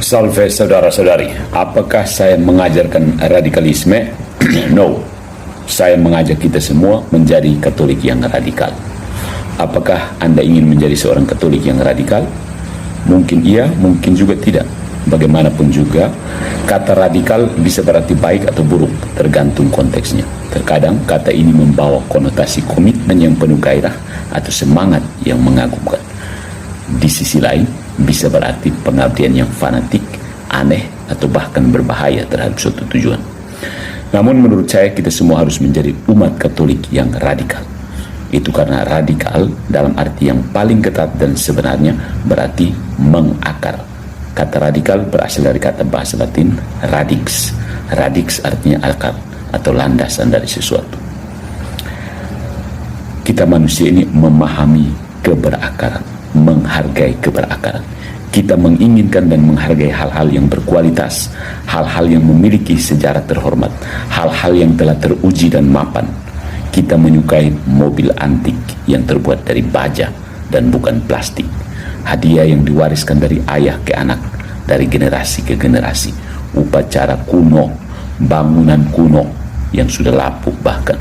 Salve saudara-saudari, apakah saya mengajarkan radikalisme? No, saya mengajak kita semua menjadi Katolik yang radikal. Apakah Anda ingin menjadi seorang Katolik yang radikal? Mungkin iya, mungkin juga tidak. Bagaimanapun juga, kata radikal bisa berarti baik atau buruk, tergantung konteksnya. Terkadang kata ini membawa konotasi komitmen yang penuh gairah atau semangat yang mengagumkan. Di sisi lain, bisa berarti pengabdian yang fanatik, aneh, atau bahkan berbahaya terhadap suatu tujuan. Namun menurut saya kita semua harus menjadi umat Katolik yang radikal. Itu karena radikal dalam arti yang paling ketat dan sebenarnya berarti mengakar. Kata radikal berasal dari kata bahasa Latin radix. Radix artinya akar atau landasan dari sesuatu. Kita manusia ini memahami keberakaran, menghargai keberakaran. Kita menginginkan dan menghargai hal-hal yang berkualitas, hal-hal yang memiliki sejarah terhormat, hal-hal yang telah teruji dan mapan. Kita menyukai mobil antik yang terbuat dari baja dan bukan plastik. Hadiah yang diwariskan dari ayah ke anak, dari generasi ke generasi. Upacara kuno, bangunan kuno yang sudah lapuk bahkan.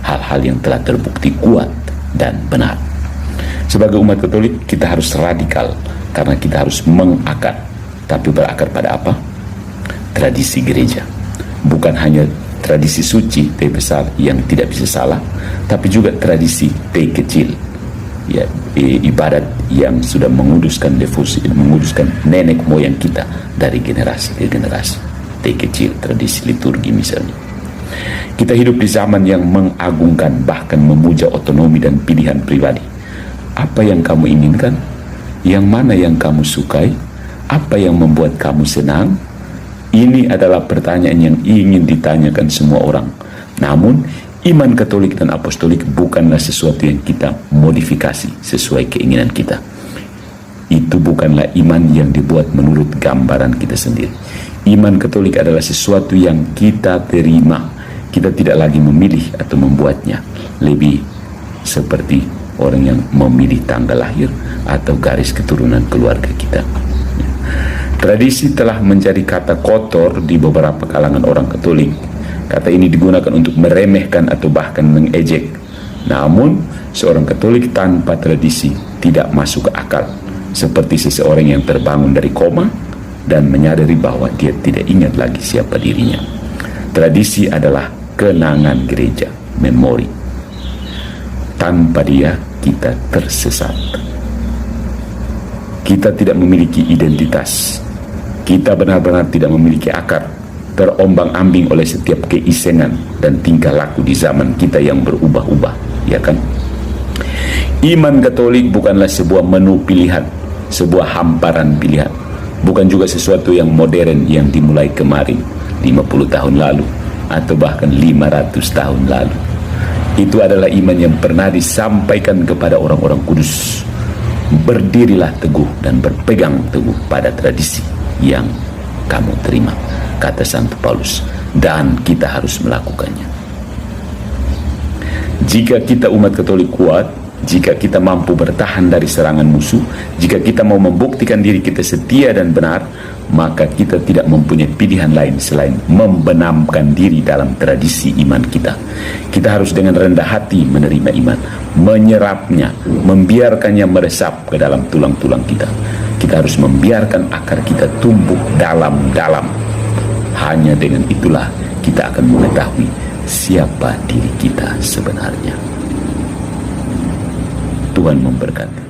Hal-hal yang telah terbukti kuat dan benar. Sebagai umat Katolik, kita harus radikal karena kita harus mengakar. Tapi berakar pada apa? Tradisi gereja. Bukan hanya tradisi suci T besar yang tidak bisa salah, tapi juga tradisi T kecil, ya, ibadat yang sudah menguduskan devosi, menguduskan nenek moyang kita dari generasi ke generasi. T kecil, tradisi liturgi misalnya. Kita hidup di zaman yang mengagungkan bahkan memuja otonomi dan pilihan pribadi. Apa yang kamu inginkan? Yang mana yang kamu sukai? Apa yang membuat kamu senang? Ini adalah pertanyaan yang ingin ditanyakan semua orang. Namun, iman Katolik dan Apostolik bukanlah sesuatu yang kita modifikasi sesuai keinginan kita. Itu bukanlah iman yang dibuat menurut gambaran kita sendiri. Iman Katolik adalah sesuatu yang kita terima. Kita tidak lagi memilih atau membuatnya. Lebih seperti orang yang memilih tanggal lahir atau garis keturunan keluarga kita. Tradisi telah menjadi kata kotor di beberapa kalangan orang Katolik. Kata ini digunakan untuk meremehkan atau bahkan mengejek. Namun, seorang Katolik tanpa tradisi tidak masuk ke akal. Seperti seseorang yang terbangun dari koma dan menyadari bahwa dia tidak ingat lagi siapa dirinya. Tradisi adalah kenangan gereja, memori. Tanpa dia, kita tersesat. Kita tidak memiliki identitas. Kita benar-benar tidak memiliki akar, terombang-ambing oleh setiap keisengan dan tingkah laku di zaman kita yang berubah-ubah, ya kan? Iman Katolik bukanlah sebuah menu pilihan, sebuah hamparan pilihan. Bukan juga sesuatu yang modern yang dimulai kemarin, 50 tahun lalu, atau bahkan 500 tahun lalu. Itu adalah iman yang pernah disampaikan kepada orang-orang kudus. Berdirilah teguh dan berpegang teguh pada tradisi yang kamu terima, kata Santo Paulus, dan kita harus melakukannya. Jika kita umat Katolik kuat, jika kita mampu bertahan dari serangan musuh, jika kita mau membuktikan diri kita setia dan benar, maka kita tidak mempunyai pilihan lain selain membenamkan diri dalam tradisi iman kita. Kita harus dengan rendah hati menerima iman, menyerapnya, membiarkannya meresap ke dalam tulang-tulang kita. Kita harus membiarkan akar kita tumbuh dalam-dalam. Hanya dengan itulah kita akan mengetahui siapa diri kita sebenarnya. Tuhan memberkati.